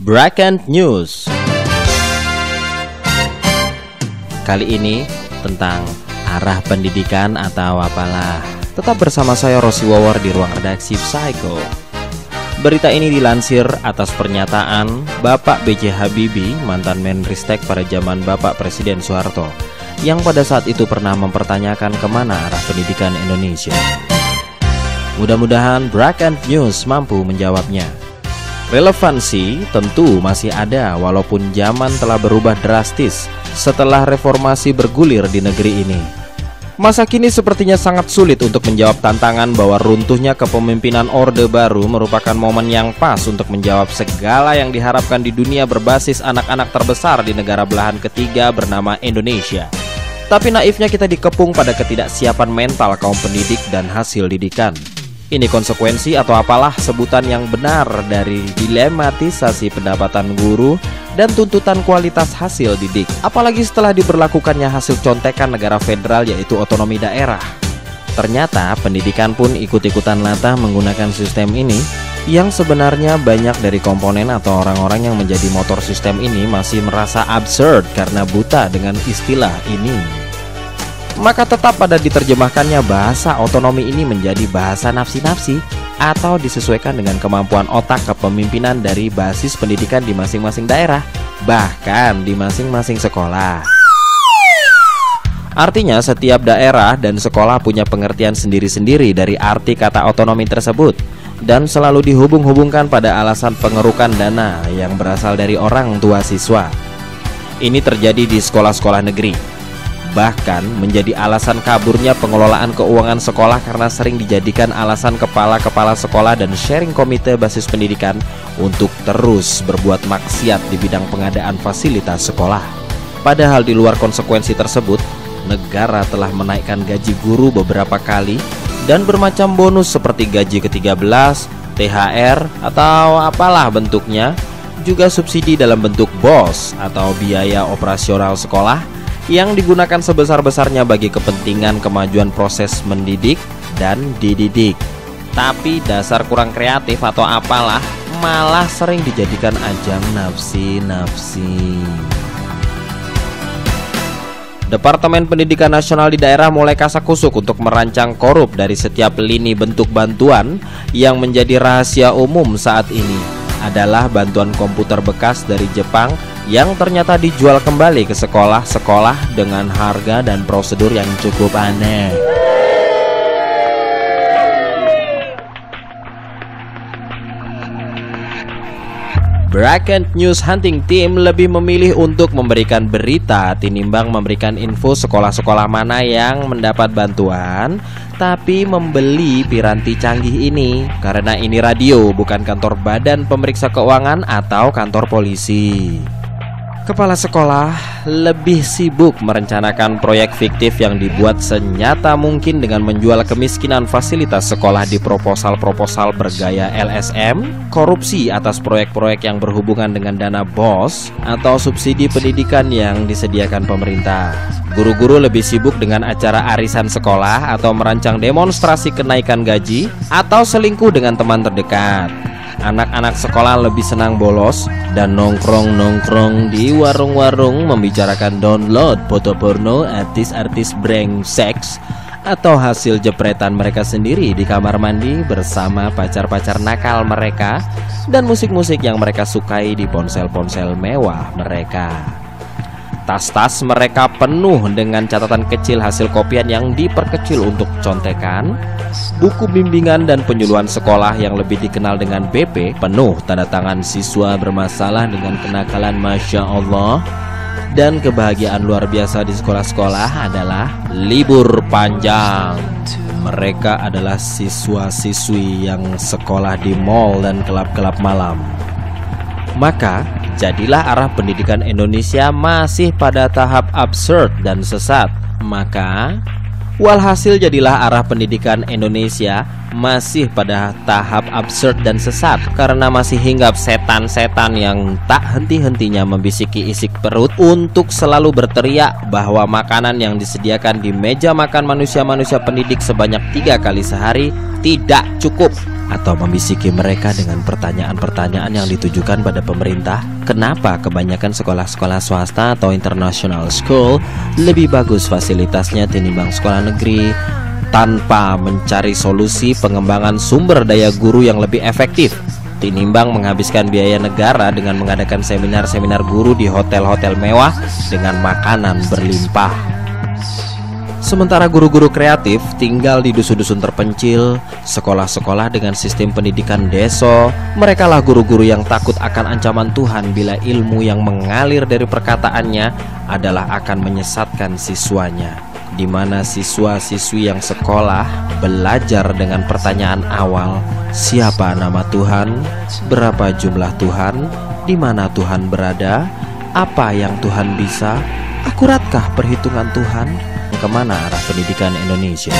Bracket News. Kali ini tentang arah pendidikan atau apalah. Tetap bersama saya Rossi Wawar di ruang redaksi Psycho. Berita ini dilansir atas pernyataan Bapak B.J. Habibie, mantan Menristek pada zaman Bapak Presiden Soeharto, yang pada saat itu pernah mempertanyakan kemana arah pendidikan Indonesia. Mudah-mudahan Bracket News mampu menjawabnya. Relevansi tentu masih ada walaupun zaman telah berubah drastis setelah reformasi bergulir di negeri ini. Masa kini sepertinya sangat sulit untuk menjawab tantangan bahwa runtuhnya kepemimpinan Orde Baru merupakan momen yang pas untuk menjawab segala yang diharapkan di dunia berbasis anak-anak terbesar di negara belahan ketiga bernama Indonesia. Tapi naifnya kita dikepung pada ketidaksiapan mental kaum pendidik dan hasil didikan. Ini konsekuensi atau apalah sebutan yang benar dari dilematisasi pendapatan guru dan tuntutan kualitas hasil didik. Apalagi setelah diberlakukannya hasil contekan negara federal yaitu otonomi daerah. Ternyata pendidikan pun ikut-ikutan latah menggunakan sistem ini, yang sebenarnya banyak dari komponen atau orang-orang yang menjadi motor sistem ini masih merasa absurd karena buta dengan istilah ini. Maka tetap pada diterjemahkannya bahasa otonomi ini menjadi bahasa nafsi-nafsi atau disesuaikan dengan kemampuan otak kepemimpinan dari basis pendidikan di masing-masing daerah, bahkan di masing-masing sekolah. Artinya setiap daerah dan sekolah punya pengertian sendiri-sendiri dari arti kata otonomi tersebut, dan selalu dihubung-hubungkan pada alasan pengerukan dana yang berasal dari orang tua siswa. Ini terjadi di sekolah-sekolah negeri. Bahkan menjadi alasan kaburnya pengelolaan keuangan sekolah karena sering dijadikan alasan kepala-kepala sekolah dan sharing komite basis pendidikan untuk terus berbuat maksiat di bidang pengadaan fasilitas sekolah. Padahal di luar konsekuensi tersebut, negara telah menaikkan gaji guru beberapa kali dan bermacam bonus seperti gaji ke-13, THR atau apalah bentuknya, juga subsidi dalam bentuk BOS atau biaya operasional sekolah yang digunakan sebesar-besarnya bagi kepentingan kemajuan proses mendidik dan dididik. Tapi dasar kurang kreatif atau apalah malah sering dijadikan ajang nafsi-nafsi. Departemen Pendidikan Nasional di daerah mulai kasakusuk untuk merancang korup dari setiap lini bentuk bantuan. Yang menjadi rahasia umum saat ini adalah bantuan komputer bekas dari Jepang yang ternyata dijual kembali ke sekolah-sekolah dengan harga dan prosedur yang cukup aneh. Bracket News Hunting Team lebih memilih untuk memberikan berita tinimbang memberikan info sekolah-sekolah mana yang mendapat bantuan tapi membeli piranti canggih ini, karena ini radio bukan kantor Badan Pemeriksa Keuangan atau kantor polisi. Kepala sekolah lebih sibuk merencanakan proyek fiktif yang dibuat senyata mungkin dengan menjual kemiskinan fasilitas sekolah di proposal-proposal bergaya LSM, korupsi atas proyek-proyek yang berhubungan dengan dana BOS atau subsidi pendidikan yang disediakan pemerintah. Guru-guru lebih sibuk dengan acara arisan sekolah atau merancang demonstrasi kenaikan gaji atau selingkuh dengan teman terdekat. Anak-anak sekolah lebih senang bolos dan nongkrong-nongkrong di warung-warung membicarakan download foto porno artis-artis brengsek atau hasil jepretan mereka sendiri di kamar mandi bersama pacar-pacar nakal mereka dan musik-musik yang mereka sukai di ponsel-ponsel mewah mereka. Tas-tas mereka penuh dengan catatan kecil hasil kopian yang diperkecil untuk contekan, buku bimbingan dan penyuluhan sekolah yang lebih dikenal dengan BP, penuh tanda tangan siswa bermasalah dengan kenakalan Masya Allah. Dan kebahagiaan luar biasa di sekolah-sekolah adalah libur panjang. Mereka adalah siswa-siswi yang sekolah di mall dan klub-klub malam. Maka jadilah arah pendidikan Indonesia masih pada tahap absurd dan sesat. Maka walhasil jadilah arah pendidikan Indonesia masih pada tahap absurd dan sesat karena masih hinggap setan-setan yang tak henti-hentinya membisiki isi perut untuk selalu berteriak bahwa makanan yang disediakan di meja makan manusia-manusia pendidik sebanyak 3 kali sehari tidak cukup. Atau membisiki mereka dengan pertanyaan-pertanyaan yang ditujukan pada pemerintah? Kenapa kebanyakan sekolah-sekolah swasta atau international school lebih bagus fasilitasnya tinimbang sekolah negeri, tanpa mencari solusi pengembangan sumber daya guru yang lebih efektif, tinimbang menghabiskan biaya negara dengan mengadakan seminar-seminar guru di hotel-hotel mewah dengan makanan berlimpah? Sementara guru-guru kreatif tinggal di dusun-dusun terpencil, sekolah-sekolah dengan sistem pendidikan deso. Merekalah guru-guru yang takut akan ancaman Tuhan bila ilmu yang mengalir dari perkataannya adalah akan menyesatkan siswanya. Di mana siswa-siswi yang sekolah belajar dengan pertanyaan awal, siapa nama Tuhan, berapa jumlah Tuhan, di mana Tuhan berada, apa yang Tuhan bisa, akuratkah perhitungan Tuhan, kemana arah pendidikan Indonesia?